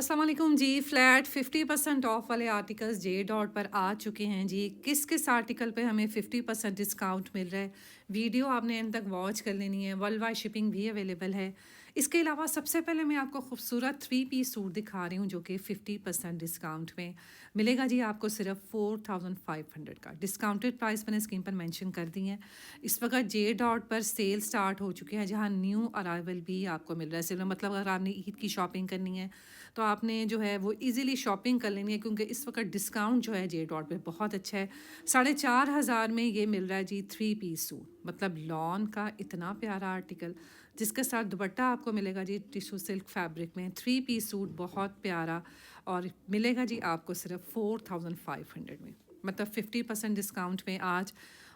अस्सलाम वालेकुम जी। Flat 50% of वाले आर्टिकल्स जे डॉट पर आ चुके हैं जी। किस किस आर्टिकल पे हमें 50% डिस्काउंट मिल रहा है, वीडियो आपने एंड तक वॉच कर लेनी है। वर्ल्ड वाइड शिपिंग भी अवेलेबल है। इसके अलावा सबसे पहले मैं आपको खूबसूरत 3 पीस सूट दिखा रही हूँ जो कि 50% डिस्काउंट में मिलेगा जी। आपको सिर्फ 4500 का डिस्काउंटेड प्राइस मैंने स्क्रीन पर मेंशन कर दी है। इस वक्त जे डॉट पर सेल स्टार्ट हो चुके हैं जहाँ न्यू अराइवल भी आपको मिल रहा है। सिर्फ मतलब अगर आपने ईद की शॉपिंग करनी है तो आपने जो है वो इजीली शॉपिंग कर लेनी है, क्योंकि इस वक्त डिस्काउंट जो है जे डॉट पे बहुत अच्छा है। 4500 में ये मिल रहा है जी 3 पीस सूट, मतलब लॉन का इतना प्यारा आर्टिकल जिसके साथ दुपट्टा आपको मिलेगा जी टिश्यू सिल्क फैब्रिक में। 3 पीस सूट बहुत प्यारा और मिलेगा जी आपको सिर्फ 4500 में, मतलब 50% डिस्काउंट में आज।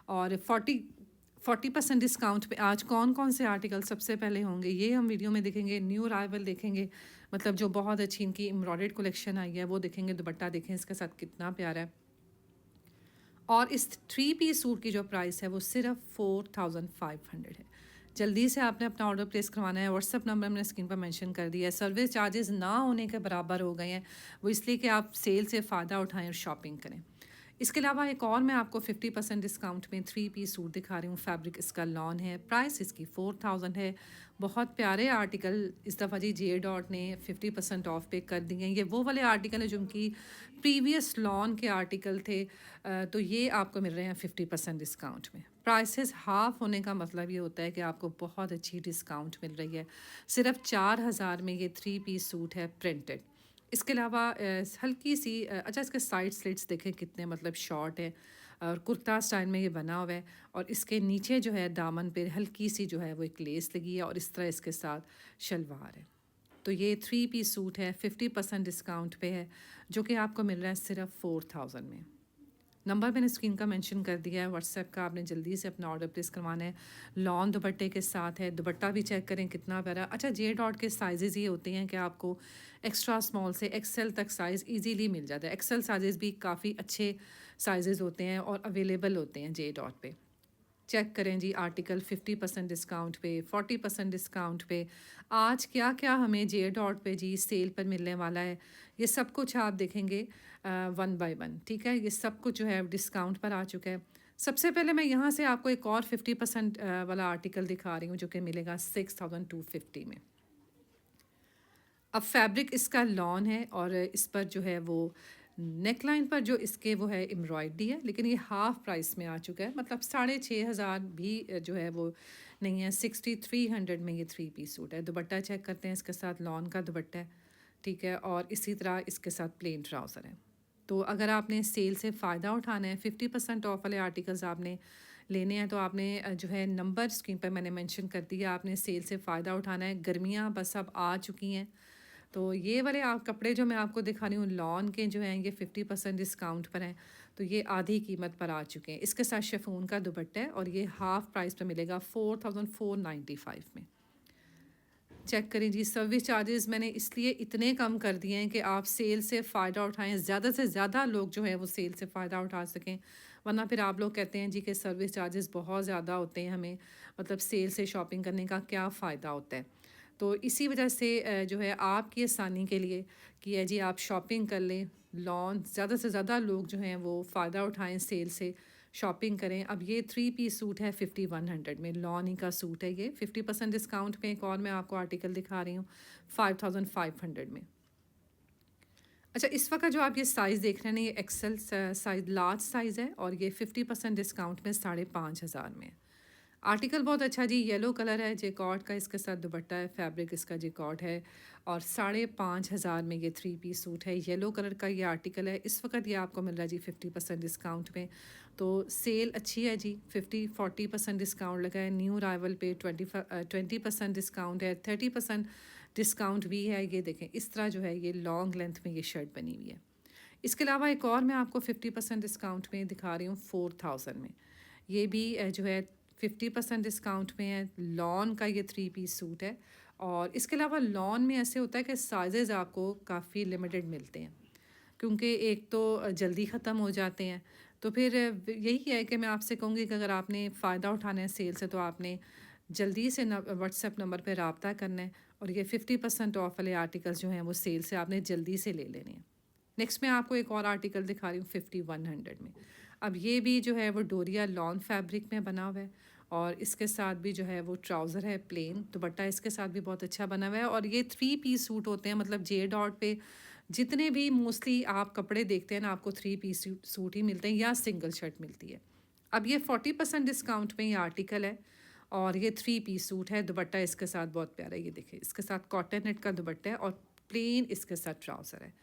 और 40% डिस्काउंट पे आज कौन कौन से आर्टिकल सबसे पहले होंगे ये हम वीडियो में देखेंगे। न्यू अराइवल देखेंगे, मतलब जो बहुत अच्छी इनकी एम्ब्रॉयडर्ड कलेक्शन आई है वो देखेंगे। दुपट्टा देखें इसके साथ कितना प्यारा है। और इस 3 पीस सूट की जो प्राइस है वो सिर्फ 4500 है। जल्दी से आपने अपना ऑर्डर प्लेस करवाना है। व्हाट्सअप नंबर मैंने स्क्रीन पर मेंशन कर दिया है। सर्विस चार्जेस ना होने के बराबर हो गए हैं, वो इसलिए कि आप सेल से फ़ायदा उठाएं और शॉपिंग करें। इसके अलावा एक और मैं आपको 50% डिस्काउंट में 3 पीस सूट दिखा रही हूँ। फैब्रिक इसका लॉन है, प्राइस इसकी 4000 है। बहुत प्यारे आर्टिकल इस दफ़ा जी जे डॉट ने 50% ऑफ पे कर दिए हैं। ये वो वाले आर्टिकल हैं जो उनकी प्रीवियस लॉन के आर्टिकल थे। तो ये आपको मिल रहे हैं 50% डिस्काउंट में। प्राइसेस हाफ होने का मतलब ये होता है कि आपको बहुत अच्छी डिस्काउंट मिल रही है। सिर्फ 4000 में ये 3 पीस सूट है प्रिंटेड। इसके अलावा हल्की सी अच्छा इसके साइड स्लिट्स देखें कितने मतलब शॉर्ट है और कुर्ता स्टाइल में ये बना हुआ है। और इसके नीचे जो है दामन पे हल्की सी जो है वो एक लेस लगी है और इस तरह इसके साथ शलवार है। तो ये 3 पीस सूट है, 50% डिस्काउंट पे है, जो कि आपको मिल रहा है सिर्फ 4000 में। नंबर मैंने स्क्रीन का मेंशन कर दिया है व्हाट्सएप का, आपने जल्दी से अपना ऑर्डर प्लेस करवाना है। लॉन दुपट्टे के साथ है, दुपट्टा भी चेक करें कितना प्यारा। अच्छा जे डॉट के साइजेज़ ये होते हैं कि आपको एक्स्ट्रा स्मॉल से एक्सेल तक साइज़ इजीली मिल जाता है। एक्सेल साइजेज़ भी काफ़ी अच्छे साइजेज़ होते हैं और अवेलेबल होते हैं जे डॉट पे। चेक करें जी आर्टिकल 50% डिस्काउंट पे, 40% डिस्काउंट पे। आज क्या क्या हमें जे डॉट पे जी सेल पर मिलने वाला है, ये सब कुछ आप देखेंगे वन बाय वन। ठीक है, ये सब कुछ जो है डिस्काउंट पर आ चुका है। सबसे पहले मैं यहाँ से आपको एक और 50% वाला आर्टिकल दिखा रही हूँ जो कि मिलेगा 6250 में। अब फैब्रिक इसका लॉन है और इस पर जो है वो नेक लाइन पर जो इसके वो है एम्ब्रॉयडरी है, लेकिन ये हाफ प्राइस में आ चुका है, मतलब 6500 भी जो है वो नहीं है। 6300 में ये 3 पीस सूट है। दुपट्टा चेक करते हैं, इसके साथ लॉन का दुपट्टा है। ठीक है, और इसी तरह इसके साथ प्लेन ट्राउज़र है। तो अगर आपने सेल से फ़ायदा उठाना है, 50% ऑफ वाले आर्टिकल्स आपने लेने हैं, तो आपने जो है नंबर स्क्रीन पर मैंने मेंशन कर दिया, आपने सेल से फ़ायदा उठाना है। गर्मियाँ बस अब आ चुकी हैं, तो ये वाले आप कपड़े जो मैं आपको दिखा रही हूँ लॉन के जो हैं ये 50% डिस्काउंट पर हैं। तो ये आधी कीमत पर आ चुके हैं। इसके साथ शिफॉन का दुपट्टा है और ये हाफ प्राइस पर मिलेगा 4495 में। चेक करें जी, सर्विस चार्जेस मैंने इसलिए इतने कम कर दिए हैं कि आप सेल से फ़ायदा उठाएं, ज़्यादा से ज़्यादा लोग जो है वो सेल से फ़ायदा उठा सकें। वरना फिर आप लोग कहते हैं जी कि सर्विस चार्जेस बहुत ज़्यादा होते हैं, हमें मतलब सेल से शॉपिंग करने का क्या फ़ायदा होता है। तो इसी वजह से जो है आपकी आसानी के लिए कि है जी आप शॉपिंग कर लें। लॉन ज़्यादा से ज़्यादा लोग जो हैं वो फ़ायदा उठाएं, सेल से शॉपिंग करें। अब ये 3 पीस सूट है 5100 में, लॉन ही का सूट है ये 50% डिस्काउंट में। एक और मैं आपको आर्टिकल दिखा रही हूँ 5500 में। अच्छा, इस वक्त जो आप ये साइज़ देख रहे हैं ना, ये एक्सेल साइज़ लार्ज साइज़ है और ये 50% डिस्काउंट में 5500 में है। आर्टिकल बहुत अच्छा जी, येलो कलर है जेकॉर्ड का, इसके साथ दुपट्टा है, फैब्रिक इसका जेकॉर्ड है और 5500 में ये 3 पीस सूट है। येलो कलर का ये आर्टिकल है। इस वक्त ये आपको मिल रहा है जी 50% डिस्काउंट में। तो सेल अच्छी है जी, 50-40% डिस्काउंट लगा है। न्यू अराइवल पे 20% डिस्काउंट है, 30% डिस्काउंट भी है। ये देखें इस तरह जो है ये लॉन्ग लेंथ में ये शर्ट बनी हुई है। इसके अलावा एक और मैं आपको 50% डिस्काउंट में दिखा रही हूँ 4000 में। ये भी जो है 50% डिस्काउंट में है। लॉन का ये 3 पीस सूट है और इसके अलावा लॉन में ऐसे होता है कि साइजेज़ आपको काफ़ी लिमिटेड मिलते हैं, क्योंकि एक तो जल्दी ख़त्म हो जाते हैं। तो फिर यही है कि मैं आपसे कहूँगी कि अगर आपने फ़ायदा उठाना है सेल से तो आपने जल्दी से न व्हाट्सएप नंबर पे रब्ता करना है और ये 50% ऑफ वाले आर्टिकल्स जो हैं वो सेल से आपने जल्दी से ले लेने हैं। नेक्स्ट मैं आपको एक और आर्टिकल दिखा रही हूँ 5100 में। अब ये भी जो है वो डोरिया लॉन फैब्रिक में बना हुआ है और इसके साथ भी जो है वो ट्राउज़र है प्लेन, दुपट्टा इसके साथ भी बहुत अच्छा बना हुआ है और ये 3 पीस सूट होते हैं। मतलब जे डॉट पे जितने भी मोस्टली आप कपड़े देखते हैं ना, आपको 3 पीस सूट ही मिलते हैं या सिंगल शर्ट मिलती है। अब ये 40% डिस्काउंट में ये आर्टिकल है और ये 3 पीस सूट है। दुपट्टा इसके साथ बहुत प्यारा है, ये देखिए इसके साथ कॉटन नेट का दुपट्टा है और प्लेन इसके साथ ट्राउज़र है।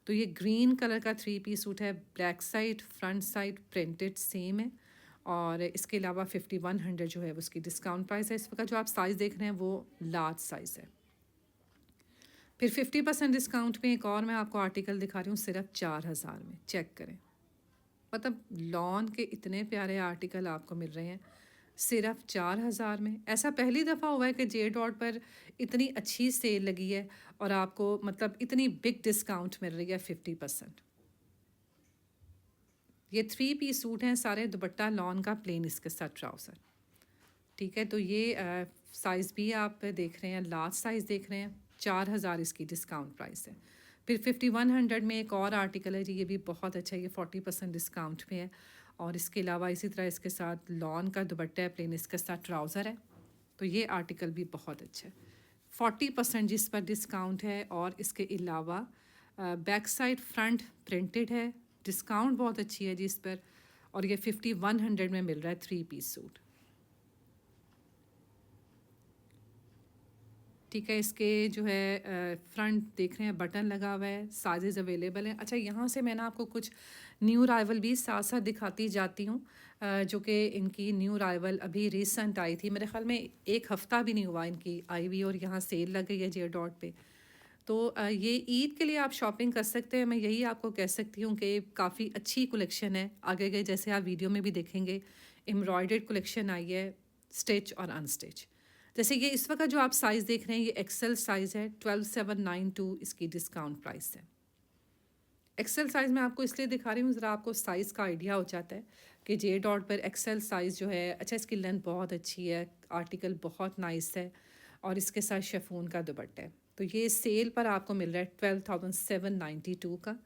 तो ये ग्रीन कलर का 3 पीस सूट है, back side front side printed same है और इसके अलावा 5100 जो है वो उसकी डिस्काउंट प्राइस है। इस वक्त जो आप साइज़ देख रहे हैं वो लार्ज साइज़ है। फिर 50% डिस्काउंट में एक और मैं आपको आर्टिकल दिखा रही हूँ सिर्फ 4000 में। चेक करें, मतलब लॉन के इतने प्यारे आर्टिकल आपको मिल रहे हैं सिर्फ 4000 में। ऐसा पहली दफ़ा हुआ है कि जे डॉट पर इतनी अच्छी सेल लगी है और आपको मतलब इतनी बिग डिस्काउंट मिल रही है 50%। ये 3 पीस सूट हैं सारे, दुपट्टा लॉन का प्लेन इसके साथ ट्राउज़र। ठीक है, तो ये साइज़ भी आप देख रहे हैं, लार्ज साइज़ देख रहे हैं। 4000 इसकी डिस्काउंट प्राइस है। फिर 5100 में एक और आर्टिकल है जी, ये भी बहुत अच्छा है, ये 40% डिस्काउंट में है और इसके अलावा इसी तरह इसके साथ लॉन का दुपट्टा है प्लेन, इसके साथ ट्राउज़र है। तो ये आर्टिकल भी बहुत अच्छा है। 40% जिस पर डिस्काउंट है और इसके अलावा बैक साइड फ्रंट प्रिंटेड है, डिस्काउंट बहुत अच्छी है जी इस पर और ये 5100 में मिल रहा है 3 पीस सूट। ठीक है, इसके जो है फ्रंट देख रहे हैं बटन लगा हुआ है, साइजेस अवेलेबल हैं। अच्छा, यहाँ से मैं ना आपको कुछ न्यू राइवल भी साथ साथ दिखाती जाती हूँ, जो कि इनकी न्यू राइवल अभी रिसेंट आई थी। मेरे ख्याल में एक हफ़्ता भी नहीं हुआ इनकी आई हुई और यहाँ सेल लग गई है जे डॉट पे। तो ये ईद के लिए आप शॉपिंग कर सकते हैं। मैं यही आपको कह सकती हूँ कि काफ़ी अच्छी कलेक्शन है। आगे गए जैसे आप वीडियो में भी देखेंगे, एम्ब्रॉयडर्ड कलेक्शन आई है, स्टिच और अनस्टिच। जैसे ये इस वक्त जो आप साइज़ देख रहे हैं ये एक्सेल साइज़ है, 12792 इसकी डिस्काउंट प्राइस है। एक्सेल साइज़ मैं आपको इसलिए दिखा रही हूँ ज़रा आपको साइज़ का आइडिया हो जाता है कि जे डॉट पर एक्सेल साइज़ जो है अच्छा, इसकी लेंथ बहुत अच्छी है, आर्टिकल बहुत नाइस है और इसके साथ शेफून का दुपट्टा है। तो ये सेल पर आपको मिल रहा है 12792 का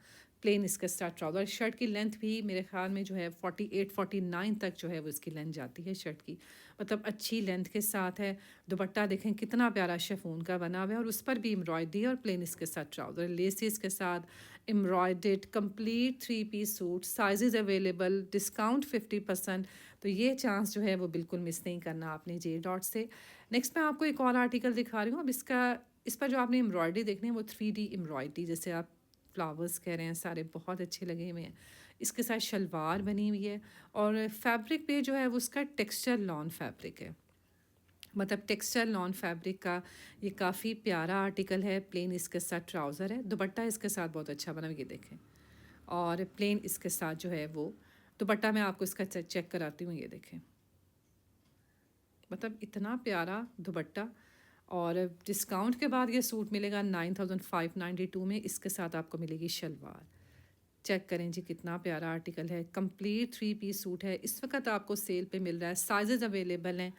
प्लेन इसके साथ ट्राउज़र। शर्ट की लेंथ भी मेरे ख्याल में जो है 48-49 तक जो है वो इसकी लेंथ जाती है शर्ट की, मतलब अच्छी लेंथ के साथ है। दुपट्टा देखें कितना प्यारा शेफून का बना हुआ है और उस पर भी एम्ब्रॉयडरी और प्लेन इसके साथ ट्राउज़र, लेसिस के साथ embroidered complete 3 piece suit, sizes available, discount 50%। तो ये चांस जो है वो बिल्कुल मिस नहीं करना आपने जे डॉट से। नेक्स्ट मैं आपको एक और आर्टिकल दिखा रही हूँ। अब इस पर जो आपने एम्ब्रॉयडरी देखनी है वो 3D एम्ब्रॉयडरी, जैसे आप फ्लावर्स कह रहे हैं, सारे बहुत अच्छे लगे हुए हैं। इसके साथ शलवार बनी हुई है और फैब्रिक पे जो है वो उसका टेक्सचर लॉन फैब्रिक है, मतलब टेक्सचर लॉन फैब्रिक का ये काफ़ी प्यारा आर्टिकल है। प्लेन इसके साथ ट्राउज़र है, दुपट्टा इसके साथ बहुत अच्छा बना, ये देखें। और प्लेन इसके साथ जो है वो दुपट्टा, मैं आपको इसका चेक कराती हूँ, ये देखें, मतलब इतना प्यारा दुपट्टा। और डिस्काउंट के बाद ये सूट मिलेगा 9592 में, इसके साथ आपको मिलेगी शलवार। चेक करें जी कितना प्यारा आर्टिकल है, कंप्लीट 3 पीस सूट है। इस वक्त आपको सेल पे मिल रहा है, साइजेस अवेलेबल हैं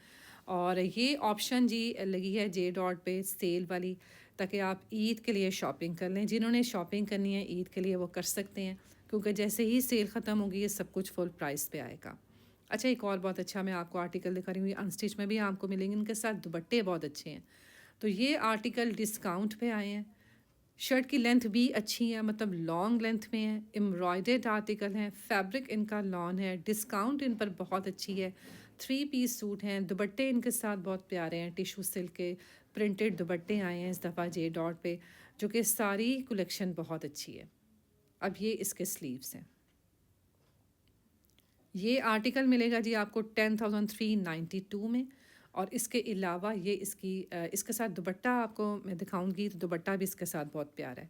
और ये ऑप्शन जी लगी है जे डॉट पे सेल वाली, ताकि आप ईद के लिए शॉपिंग कर लें। जिन्होंने शॉपिंग करनी है ईद के लिए वो कर सकते हैं, क्योंकि जैसे ही सेल ख़त्म होगी ये सब कुछ फुल प्राइस पे आएगा। अच्छा, एक और बहुत अच्छा मैं आपको आर्टिकल दिखा रही हूँ, अनस्टिच में भी आपको मिलेंगे, इनके साथ दुपट्टे बहुत अच्छे हैं। तो ये आर्टिकल डिस्काउंट पे आए हैं। शर्ट की लेंथ भी अच्छी है, मतलब लॉन्ग लेंथ में है, एम्ब्रॉयडर्ड आर्टिकल हैं, फैब्रिक इनका लॉन है, डिस्काउंट इन पर बहुत अच्छी है। 3 पीस सूट हैं, दुपट्टे इनके साथ बहुत प्यारे हैं, टिशू सिल्क के प्रिंटेड दुपट्टे आए हैं इस दफ़ा जे डॉट पे, जो कि सारी कलेक्शन बहुत अच्छी है। अब ये इसके स्लीव्स हैं। ये आर्टिकल मिलेगा जी आपको 10,392 में और इसके अलावा ये इसके साथ दुपट्टा आपको मैं दिखाऊंगी, तो दुपट्टा भी इसके साथ बहुत प्यारा है।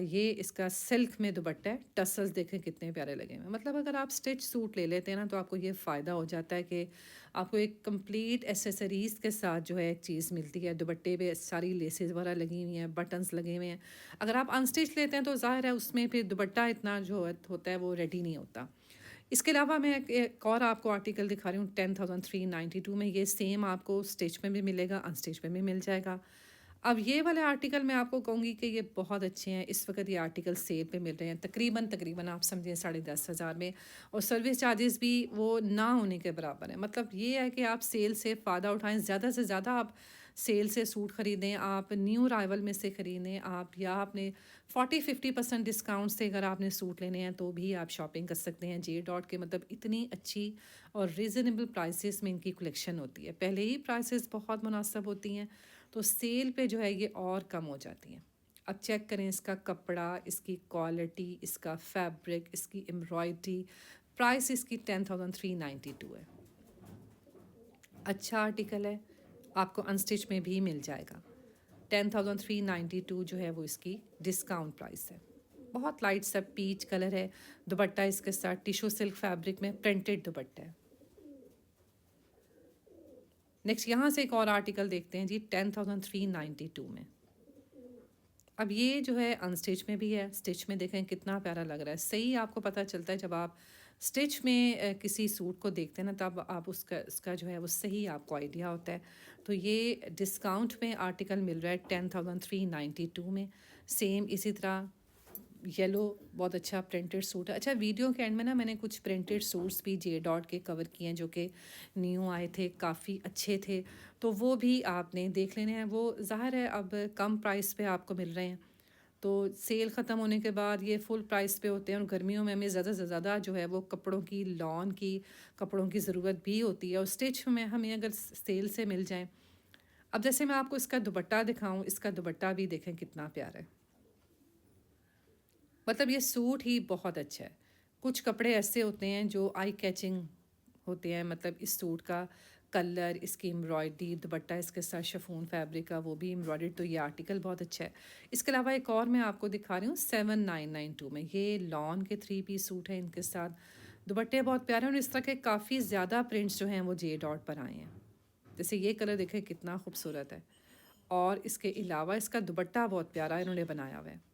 ये इसका सिल्क में दुपट्टा है, टसल्स देखें कितने प्यारे लगे हुए हैं। मतलब अगर आप स्टिच सूट ले लेते हैं ना तो आपको ये फ़ायदा हो जाता है कि आपको एक कंप्लीट एसेसरीज़ के साथ जो है एक चीज़ मिलती है। दुपट्टे पे सारी लेसेस वगैरह लगी हुई हैं, बटन्स लगे हुए हैं। अगर आप अनस्टिच लेते हैं तो ज़ाहिर है उसमें फिर दुपट्टा इतना जो होता है वो रेडी नहीं होता। इसके अलावा मैं एक और आपको आर्टिकल दिखा रही हूँ 10,392 में। ये सेम आपको स्टिच में भी मिलेगा, अनस्टिच में भी मिल जाएगा। अब ये वाले आर्टिकल मैं आपको कहूँगी कि ये बहुत अच्छे हैं। इस वक्त ये आर्टिकल सेल पे मिल रहे हैं, तकरीबन तकरीबन आप समझें 10,500 में, और सर्विस चार्जेस भी वो ना होने के बराबर है। मतलब ये है कि आप सेल से फ़ायदा उठाएं, ज़्यादा से ज़्यादा आप सेल से सूट ख़रीदें, आप न्यू अराइवल में से ख़रीदें आप, या आपने 40-50% डिस्काउंट से अगर आपने सूट लेने हैं तो भी आप शॉपिंग कर सकते हैं। जे डॉट के मतलब इतनी अच्छी और रीज़नेबल प्राइसेस में इनकी कलेक्शन होती है। पहले ही प्राइसेस बहुत मुनासिब होती हैं, तो सेल पे जो है ये और कम हो जाती हैं। अब चेक करें इसका कपड़ा, इसकी क्वालिटी, इसका फैब्रिक, इसकी एम्ब्रॉयडरी। प्राइस इसकी 10,392 है। अच्छा आर्टिकल है, आपको अनस्टिच में भी मिल जाएगा। 10,392 जो है वो इसकी डिस्काउंट प्राइस है। बहुत लाइट सा पीच कलर है। दुपट्टा इसके साथ टिशू सिल्क फैब्रिक में प्रिंटेड दुपट्टा है। नेक्स्ट यहाँ से एक और आर्टिकल देखते हैं जी, 10,392 में। अब ये जो है अनस्टिच में भी है, स्टिच में देखें कितना प्यारा लग रहा है। सही आपको पता चलता है जब आप स्टिच में किसी सूट को देखते हैं ना, तब आप उसका जो है वो सही आपको आइडिया होता है। तो ये डिस्काउंट में आर्टिकल मिल रहा है 10,392 में। सेम इसी तरह येलो बहुत अच्छा प्रिंटेड सूट है। अच्छा, वीडियो के एंड में ना मैंने कुछ प्रिंटेड सूट्स भी जे डॉट के कवर किए हैं जो कि न्यू आए थे, काफ़ी अच्छे थे, तो वो भी आपने देख लेने हैं। वो ज़ाहिर है अब कम प्राइस पे आपको मिल रहे हैं, तो सेल ख़त्म होने के बाद ये फुल प्राइस पे होते हैं। और गर्मियों में हमें ज़्यादा से ज़्यादा जो है वो कपड़ों की, लॉन की कपड़ों की ज़रूरत भी होती है, और स्टिच में हमें अगर सेल से मिल जाए। अब जैसे मैं आपको इसका दुपट्टा दिखाऊं, इसका दुपट्टा भी देखें कितना प्यारा है। मतलब ये सूट ही बहुत अच्छा है। कुछ कपड़े ऐसे होते हैं जो आई कैचिंग होते हैं, मतलब इस सूट का कलर, इसकी एम्ब्रॉयडरी, दुपट्टा इसके साथ शिफॉन फैब्रिक का वो भी एम्ब्रॉयडर्ड, तो ये आर्टिकल बहुत अच्छा है। इसके अलावा एक और मैं आपको दिखा रही हूँ 7992 में। ये लॉन के 3 पीस सूट है, इनके साथ दुपट्टे बहुत प्यारे हैं, और इस तरह के काफ़ी ज़्यादा प्रिंट्स जो हैं वो जे डॉट पर आए हैं। जैसे ये कलर देखें कितना खूबसूरत है, और इसके अलावा इसका दुपट्टा बहुत प्यारा इन्होंने बनाया हुआ है।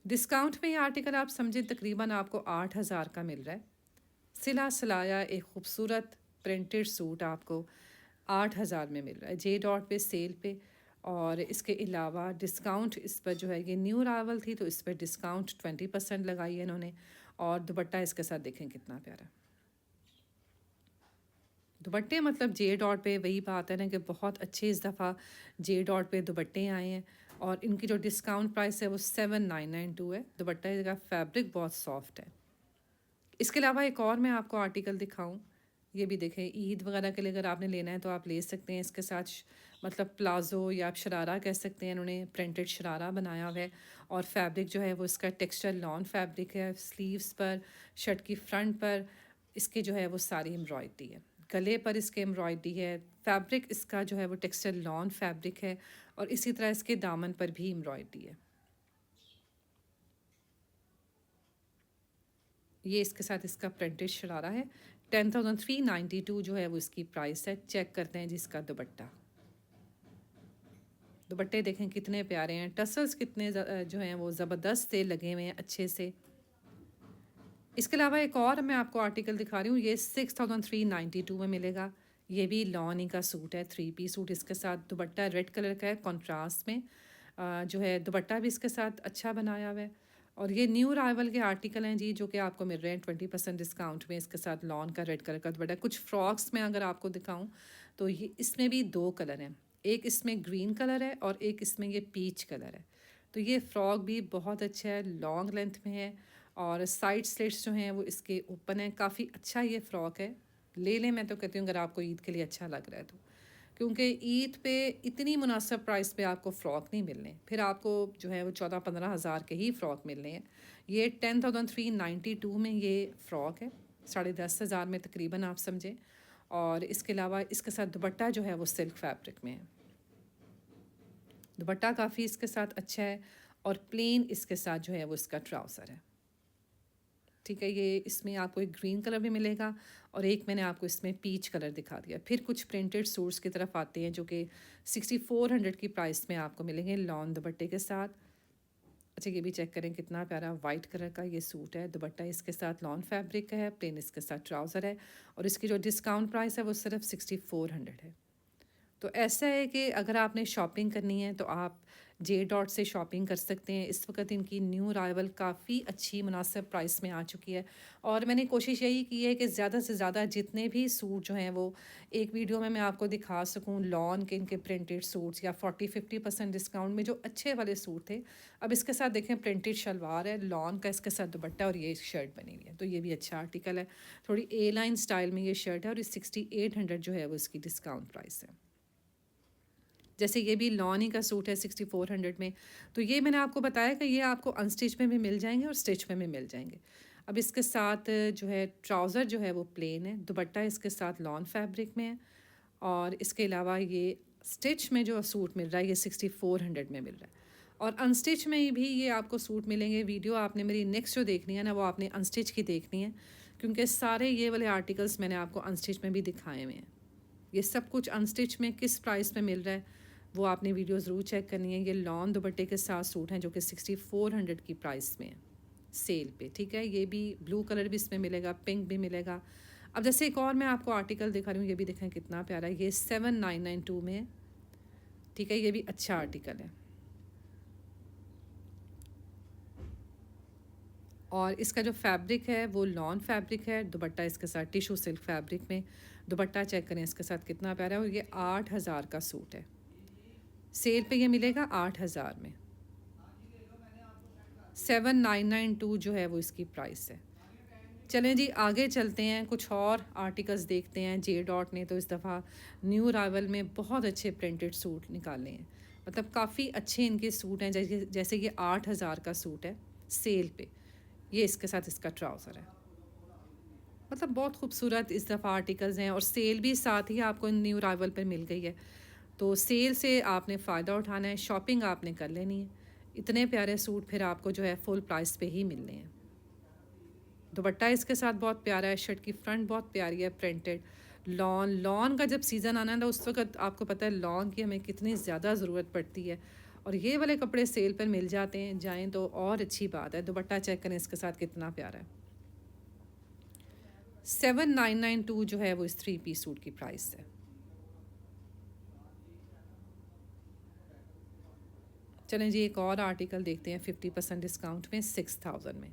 डिस्काउंट में ये आर्टिकल आप समझें तकरीबन आपको 8,000 का मिल रहा है। सिला सिलाया एक खूबसूरत प्रिंटेड सूट आपको 8,000 में मिल रहा है जे डॉट पे सेल पे। और इसके अलावा डिस्काउंट इस पर जो है, ये न्यू अराइवल थी तो इस पर डिस्काउंट 20% लगाई है इन्होंने। और दुपट्टा इसके साथ देखें कितना प्यारा दुपट्टे, मतलब जे डॉट पे वही बात है ना कि बहुत अच्छे इस दफ़ा जे डॉट पे दुपट्टे आए हैं। और इनकी जो डिस्काउंट प्राइस है वो 7,992 है। दुपट्टा का फैब्रिक बहुत सॉफ्ट है। इसके अलावा एक और मैं आपको आर्टिकल दिखाऊं, ये भी देखें, ईद वगैरह के लिए अगर आपने लेना है तो आप ले सकते हैं। इसके साथ मतलब प्लाज़ो या आप शरारा कह सकते हैं, इन्होंने प्रिंटेड शरारा बनाया हुआ है। और फैब्रिक जो है वो इसका टेक्सचर लॉन फैब्रिक है। स्लीव्स पर, शर्ट की फ्रंट पर इसके जो है वो सारी एम्ब्रॉयडरी है। गले पर इसके एम्ब्रॉयडरी है। फैब्रिक इसका जो है वो टेक्सचर लॉन फैब्रिक है, और इसी तरह इसके दामन पर भी एम्ब्रॉयडरी है। ये इसके साथ इसका प्रिंटेड शरारा है। 10,392 जो है वो इसकी प्राइस है। चेक करते हैं जिसका दुपट्टा, दुपट्टे देखें कितने प्यारे हैं, टसल्स कितने जो हैं वो ज़बरदस्त से लगे हुए हैं अच्छे से। इसके अलावा एक और मैं आपको आर्टिकल दिखा रही हूँ, ये 6,392 में मिलेगा। ये भी लॉन ही का सूट है, 3 पीस सूट। इसके साथ दुपट्टा रेड कलर का है कॉन्ट्रास्ट में। जो है दुपट्टा भी इसके साथ अच्छा बनाया हुआ है। और ये न्यू अराइवल के आर्टिकल हैं जी, जो कि आपको मिल रहे हैं 20% डिस्काउंट में। इसके साथ लॉन का रेड कलर का दुपट्टा। कुछ फ्रॉक्स में अगर आपको दिखाऊँ तो ये इसमें भी 2 कलर हैं, एक इसमें ग्रीन कलर है और एक इसमें ये पीच कलर है। तो ये फ़्रॉक भी बहुत अच्छा है, लॉन्ग लेंथ में है, और साइड स्लिट्स जो हैं वो इसके ओपन हैं। काफ़ी अच्छा ये फ़्रॉक है, ले लें। मैं तो कहती हूँ अगर आपको ईद के लिए अच्छा लग रहा है तो, क्योंकि ईद पे इतनी मुनासिब प्राइस पे आपको फ़्रॉक नहीं मिलने, फिर आपको जो है वो 14-15 हज़ार के ही फ़्रॉक मिलने हैं। ये 10,392 में ये फ़्रॉक है, 10,500 में तकरीबन आप समझें। और इसके अलावा इसके साथ दुपट्टा जो है वो सिल्क फैब्रिक में है। दुपट्टा काफ़ी इसके साथ अच्छा है, और प्लेन इसके साथ जो है वो इसका ट्राउज़र है। ठीक है, ये इसमें आपको एक ग्रीन कलर भी मिलेगा, और एक मैंने आपको इसमें पीच कलर दिखा दिया। फिर कुछ प्रिंटेड सूट्स की तरफ आते हैं जो कि 6,400 की प्राइस में आपको मिलेंगे लॉन दुपट्टे के साथ। अच्छा, ये भी चेक करें कितना प्यारा वाइट कलर का ये सूट है। दुपट्टा इसके साथ लॉन फैब्रिक का है, प्लेन इसके साथ ट्राउज़र है, और इसकी जो डिस्काउंट प्राइस है वो सिर्फ 6,400 है। तो ऐसा है कि अगर आपने शॉपिंग करनी है तो आप जे डॉट से शॉपिंग कर सकते हैं। इस वक्त इनकी न्यू अराइवल काफ़ी अच्छी मुनासिब प्राइस में आ चुकी है और मैंने कोशिश यही की है कि ज़्यादा से ज़्यादा जितने भी सूट जो हैं वो एक वीडियो में मैं आपको दिखा सकूं। लॉन के इनके प्रिंटेड सूट्स या 40-50% डिस्काउंट में जो अच्छे वाले सूट थे। अब इसके साथ देखें प्रिंटेड शलवार है, लॉन का इसके साथ दुपट्टा और ये शर्ट बनी हुई है, तो ये भी अच्छा आर्टिकल है। थोड़ी ए लाइन स्टाइल में ये शर्ट है और ये 6800 जो है वो इसकी डिस्काउंट प्राइस है। जैसे ये भी लॉन ही का सूट है 6400 में। तो ये मैंने आपको बताया कि ये आपको अनस्टिच में भी मिल जाएंगे और स्टिच में भी मिल जाएंगे। अब इसके साथ जो है ट्राउज़र जो है वो प्लेन है, दुपट्टा इसके साथ लॉन फैब्रिक में है और इसके अलावा ये स्टिच में जो सूट मिल रहा है ये 6400 में मिल रहा है। और अनस्टिच में भी ये आपको सूट मिलेंगे। वीडियो आपने मेरी नेक्स्ट जो देखनी है ना वो आपने अनस्टिच की देखनी है, क्योंकि सारे ये वाले आर्टिकल्स मैंने आपको अनस्टिच में भी दिखाए हुए हैं। ये सब कुछ अनस्टिच में किस प्राइस में मिल रहा है वो आपने वीडियो ज़रूर चेक करनी है। ये लॉन दुपट्टे के साथ सूट हैं जो कि 6400 की प्राइस में है सेल पे, ठीक है। ये भी ब्लू कलर भी इसमें मिलेगा, पिंक भी मिलेगा। अब जैसे एक और मैं आपको आर्टिकल दिखा रही हूँ, ये भी देखें कितना प्यारा है। ये 7992 में है, ठीक है। ये भी अच्छा आर्टिकल है और इसका जो फैब्रिक है वो लॉन फैब्रिक है। दुपट्टा इसके साथ टिशू सिल्क फैब्रिक में। दुपट्टा चेक करें इसके साथ कितना प्यारा है और ये 8000 का सूट है। सेल पे ये मिलेगा 8000 में। 7992 जो है वो इसकी प्राइस है। चलें जी आगे चलते हैं, कुछ और आर्टिकल्स देखते हैं। जे डॉट ने तो इस दफ़ा न्यू अराइवल में बहुत अच्छे प्रिंटेड सूट निकाले हैं, मतलब काफ़ी अच्छे इनके सूट हैं। जैसे ये 8000 का सूट है सेल पे, ये इसके साथ इसका ट्राउज़र है। मतलब बहुत खूबसूरत इस दफ़ा आर्टिकल्स हैं और सेल भी साथ ही आपको न्यू अराइवल पर मिल गई है। तो सेल से आपने फ़ायदा उठाना है, शॉपिंग आपने कर लेनी है। इतने प्यारे सूट फिर आपको जो है फुल प्राइस पे ही मिलने हैं। दुपट्टा इसके साथ बहुत प्यारा है, शर्ट की फ्रंट बहुत प्यारी है प्रिंटेड। लॉन का जब सीज़न आना है तो उस वक्त आपको पता है लॉन की हमें कितनी ज़्यादा ज़रूरत पड़ती है और ये वाले कपड़े सेल पर मिल जाते हैं जाएँ तो और अच्छी बात है। दुपट्टा चेक करें इसके साथ कितना प्यारा है। 7992 जो है वो इस 3 पीस सूट की प्राइस है। चलें जी एक और आर्टिकल देखते हैं 50% डिस्काउंट में 6000 में।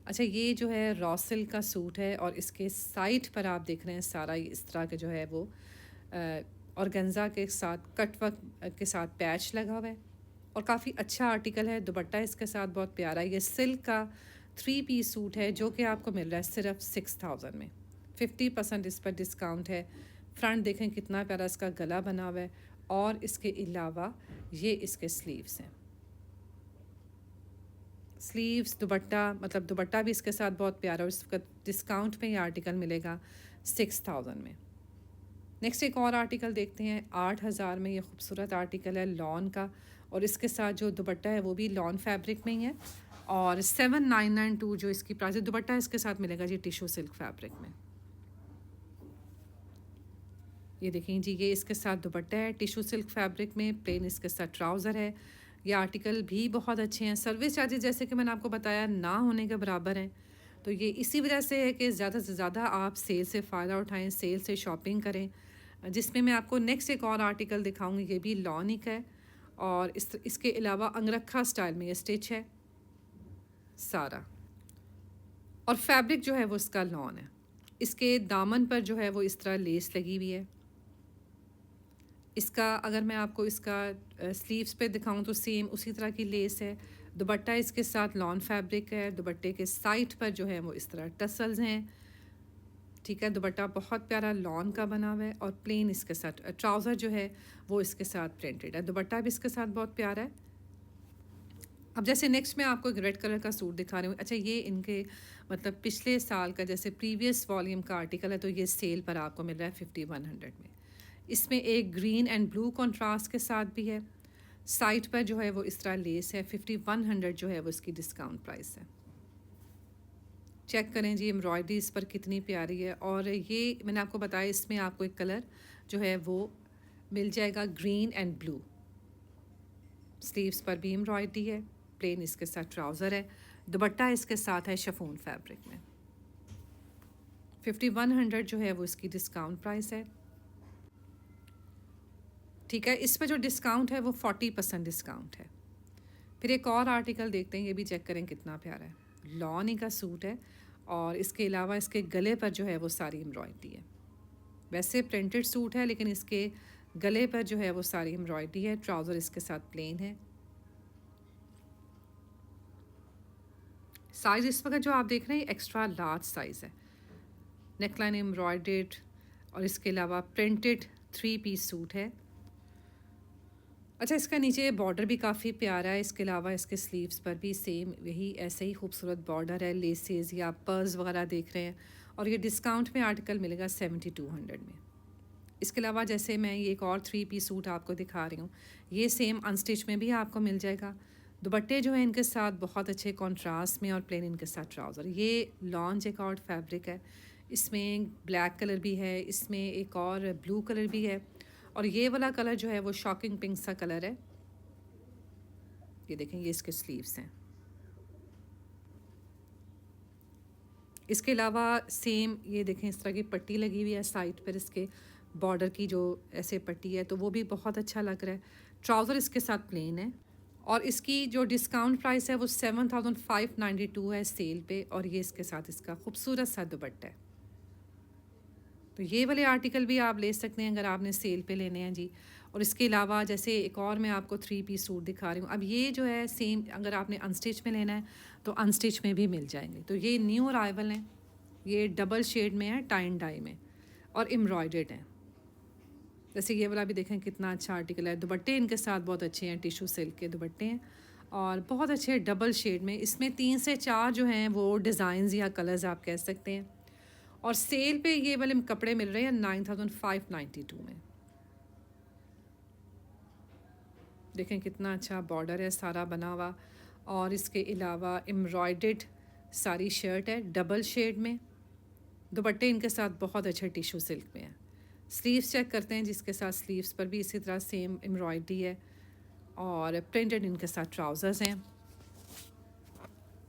अच्छा ये जो है रॉ सिल्क का सूट है और इसके साइड पर आप देख रहे हैं सारा इस तरह के जो है वो ऑर्गेन्जा के साथ कटवर्क के साथ पैच लगा हुआ है और काफ़ी अच्छा आर्टिकल है। दुपट्टा इसके साथ बहुत प्यारा है। ये सिल्क का 3 पीस सूट है जो कि आपको मिल रहा है सिर्फ 6000 में। 50% इस पर डिस्काउंट है। फ्रंट देखें कितना प्यारा इसका गला बना हुआ है और इसके अलावा ये इसके स्लीव्स हैं। स्लीव्स दुपट्टा, मतलब दुपट्टा भी इसके साथ बहुत प्यारा और इसका डिस्काउंट में ये आर्टिकल मिलेगा 6000 में। नेक्स्ट एक और आर्टिकल देखते हैं 8000 में। ये खूबसूरत आर्टिकल है लॉन का और इसके साथ जो दुपट्टा है वो भी लॉन फैब्रिक में ही है और 7992 जो इसकी प्राइस है। दुपट्टा इसके साथ मिलेगा जी टिशू सिल्क फैब्रिक में। ये देखें जी ये इसके साथ दुपट्टा है टिशू सिल्क फैब्रिक में, प्लेन इसके साथ ट्राउज़र है। ये आर्टिकल भी बहुत अच्छे हैं। सर्विस चार्जेस जैसे कि मैंने आपको बताया ना होने के बराबर हैं, तो ये इसी वजह से है कि ज़्यादा से ज़्यादा आप सेल से फ़ायदा उठाएं, सेल से शॉपिंग करें। जिसमें मैं आपको नेक्स्ट एक और आर्टिकल दिखाऊंगी, ये भी लॉनिक है और इसके अलावा अंगरखा स्टाइल में ये स्टिच है सारा और फैब्रिक जो है वो इसका लॉन है। इसके दामन पर जो है वो इस तरह लेस लगी हुई है। इसका अगर मैं आपको इसका स्लीव्स पे दिखाऊं तो सेम उसी तरह की लेस है। दुपट्टा इसके साथ लॉन फैब्रिक है। दुपट्टे के साइड पर जो है वो इस तरह टसल्स हैं, ठीक है। दुपट्टा बहुत प्यारा लॉन का बना हुआ है और प्लेन इसके साथ ट्राउज़र जो है वो इसके साथ प्रिंटेड है। दुपट्टा भी इसके साथ बहुत प्यारा है। अब जैसे नेक्स्ट मैं आपको एक रेड कलर का सूट दिखा रही हूँ। अच्छा ये इनके मतलब पिछले साल का जैसे प्रीवियस वॉल्यूम का आर्टिकल है, तो ये सेल पर आपको मिल रहा है 5100 में। इसमें एक ग्रीन एंड ब्लू कॉन्ट्रास्ट के साथ भी है। साइड पर जो है वो इस तरह लेस है। 5100 जो है वो इसकी डिस्काउंट प्राइस है। चेक करें जी एम्ब्रॉयडरी इस पर कितनी प्यारी है और ये मैंने आपको बताया इसमें आपको एक कलर जो है वो मिल जाएगा ग्रीन एंड ब्लू। स्लीव्स पर भी एम्ब्रॉयडरी है। प्लेन इसके साथ ट्राउज़र है। दुपट्टा इसके साथ है शिफॉन फैब्रिक में। 5100 जो है वो इसकी डिस्काउंट प्राइस है। ठीक है, इस पे जो डिस्काउंट है वो 40% डिस्काउंट है। फिर एक और आर्टिकल देखते हैं, ये भी चेक करें कितना प्यारा है। लॉन का सूट है और इसके अलावा इसके गले पर जो है वो सारी एम्ब्रॉयडरी है। वैसे प्रिंटेड सूट है लेकिन इसके गले पर जो है वो सारी एम्ब्रॉयडरी है। ट्राउज़र इसके साथ प्लेन है। साइज़ इस वक्त जो आप देख रहे हैं एक्स्ट्रा लार्ज साइज़ है। नेकलाइन एम्ब्रॉयडर्ड और इसके अलावा प्रिंटेड 3 पीस सूट है। अच्छा, इसका नीचे बॉर्डर भी काफ़ी प्यारा है। इसके अलावा इसके स्लीव्स पर भी सेम यही ऐसे ही खूबसूरत बॉर्डर है। लेसेस या पर्स वगैरह देख रहे हैं और ये डिस्काउंट में आर्टिकल मिलेगा 7200 में। इसके अलावा जैसे मैं ये एक और 3 पीस सूट आपको दिखा रही हूँ, ये सेम अनस्टिच में भी आपको मिल जाएगा। दुपट्टे जो हैं इनके साथ बहुत अच्छे कॉन्ट्रास्ट में और प्लेन इनके साथ ट्राउज़र। ये लॉन जैकॉर्ड फैब्रिक है, इसमें ब्लैक कलर भी है, इसमें एक और ब्लू कलर भी है और ये वाला कलर जो है वो शॉकिंग पिंक सा कलर है। ये देखें, ये इसके स्लीव्स हैं। इसके अलावा सेम ये देखें इस तरह की पट्टी लगी हुई है साइड पर, इसके बॉर्डर की जो ऐसे पट्टी है, तो वो भी बहुत अच्छा लग रहा है। ट्राउज़र इसके साथ प्लेन है और इसकी जो डिस्काउंट प्राइस है वो 7592 है सेल पे और ये इसके साथ इसका खूबसूरत सा दुपट्टा है। तो ये वाले आर्टिकल भी आप ले सकते हैं अगर आपने सेल पे लेने हैं जी। और इसके अलावा जैसे एक और मैं आपको 3 पीस सूट दिखा रही हूँ। अब ये जो है सेम अगर आपने अनस्टिच में लेना है तो अनस्टिच में भी मिल जाएंगे। तो ये न्यू अराइवल हैं, ये डबल शेड में है, टाइन डाई में और एम्ब्रॉयडर्ड हैं। जैसे ये वाला भी देखें कितना अच्छा आर्टिकल है। दुपट्टे इनके साथ बहुत अच्छे हैं, टिशू सिल्क के दुपट्टे हैं और बहुत अच्छे डबल शेड में। इसमें 3 से 4 जो हैं वो डिज़ाइंस या कलर्स आप कह सकते हैं। और सेल पे ये वाले कपड़े मिल रहे हैं 9592 में। देखें कितना अच्छा बॉर्डर है सारा बना हुआ और इसके अलावा एम्ब्रॉयडर्ड सारी शर्ट है डबल शेड में। दुपट्टे इनके साथ बहुत अच्छे टिशू सिल्क में है। स्लीव्स चेक करते हैं जिसके साथ स्लीव्स पर भी इसी तरह सेम एम्ब्रॉयडरी है और प्रिंटेड इनके साथ ट्राउज़र्स हैं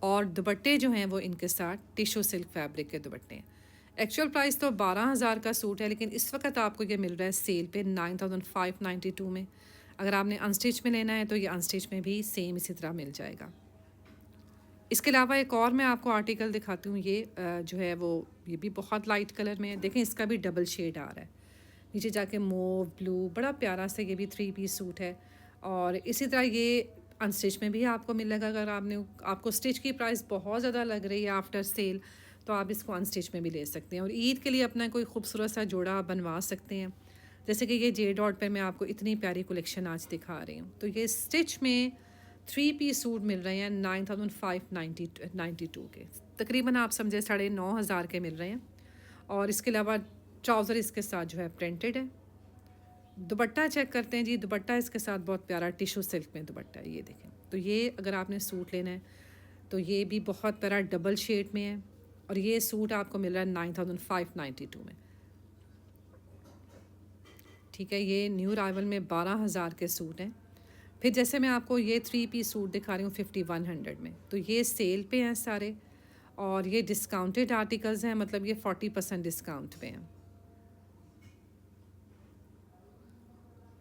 और दुपट्टे जो हैं वो इनके साथ टिशू सिल्क फैब्रिक के दुपट्टे हैं। एक्चुअल प्राइस तो 12,000 का सूट है लेकिन इस वक्त आपको ये मिल रहा है सेल पे 9592 में। अगर आपने अनस्टिच में लेना है तो ये अनस्टिच में भी सेम इसी तरह मिल जाएगा। इसके अलावा एक और मैं आपको आर्टिकल दिखाती हूँ। ये जो है वो ये भी बहुत लाइट कलर में है। देखें इसका भी डबल शेड आ रहा है, नीचे जाके मोव ब्लू, बड़ा प्यारा सा ये भी 3 पीस सूट है और इसी तरह ये अनस्टिच में भी आपको मिलेगा। अगर आपको स्टिच की प्राइस बहुत ज़्यादा लग रही है आफ्टर सेल तो आप इसको अनस्टिच में भी ले सकते हैं और ईद के लिए अपना कोई खूबसूरत सा जोड़ा बनवा सकते हैं। जैसे कि ये जे डॉट पर मैं आपको इतनी प्यारी कलेक्शन आज दिखा रही हूँ। तो ये स्टिच में 3 पीस सूट मिल रहे हैं 9592 के, तकरीबन आप समझे 9,500 के मिल रहे हैं। और इसके अलावा ट्राउज़र इसके साथ जो है प्रिंटेड है। दुपट्टा चेक करते हैं जी। दुपट्टा इसके साथ बहुत प्यारा टिशू सिल्क में दुपट्टा है, ये देखें। तो ये अगर आपने सूट लेना है तो ये भी बहुत प्यारा डबल शेड में है और ये सूट आपको मिल रहा है 9592 में। ठीक है, ये न्यू अराइवल में 12,000 के सूट हैं। फिर जैसे मैं आपको ये 3 पीस सूट दिखा रही हूँ 5100 में, तो ये सेल पे हैं सारे और ये डिस्काउंटेड आर्टिकल्स हैं, मतलब ये 40% डिस्काउंट पे हैं।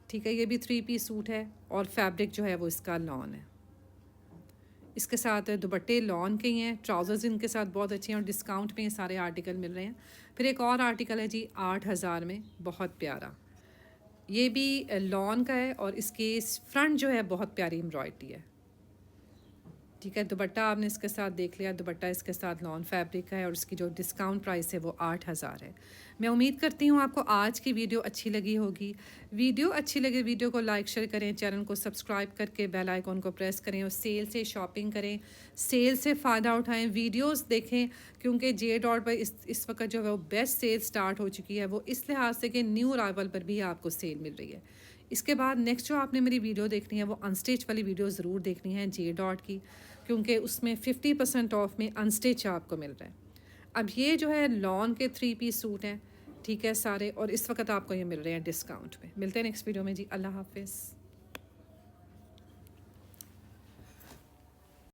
ठीक है, ये भी 3 पीस सूट है और फैब्रिक जो है वो इसका लॉन है। इसके साथ दुपट्टे लॉन के ही हैं, ट्राउज़र्स इनके साथ बहुत अच्छे हैं और डिस्काउंट में ये सारे आर्टिकल मिल रहे हैं। फिर एक और आर्टिकल है जी 8,000 में, बहुत प्यारा, ये भी लॉन का है और इसके फ्रंट जो है बहुत प्यारी एम्ब्रॉयडरी है। ठीक है, दुपट्टा आपने इसके साथ देख लिया, दुपट्टा इसके साथ लॉन फैब्रिक का है और इसकी जो डिस्काउंट प्राइस है वो 8,000 है। मैं उम्मीद करती हूँ आपको आज की वीडियो अच्छी लगी होगी। वीडियो अच्छी लगे वीडियो को लाइक शेयर करें, चैनल को सब्सक्राइब करके बेल आइकॉन को प्रेस करें और सेल से शॉपिंग करें, सेल से फ़ायदा उठाएं, वीडियोस देखें क्योंकि जे डॉट पर इस वक्त जो है वो बेस्ट सेल स्टार्ट हो चुकी है। वो इस लिहाज से कि न्यू अराइवल पर भी आपको सेल मिल रही है। इसके बाद नेक्स्ट जो आपने मेरी वीडियो देखनी है वो अनस्टिच वाली वीडियो ज़रूर देखनी है जे डॉट की, क्योंकि उसमें 50% ऑफ में अनस्टिच आपको मिल रहा है। अब ये जो है लॉन के 3 पीस सूट हैं, ठीक है सारे, और इस वक्त आपको ये मिल रहे हैं डिस्काउंट में। मिलते हैं नेक्स्ट वीडियो में जी, अल्लाह हाफिज़।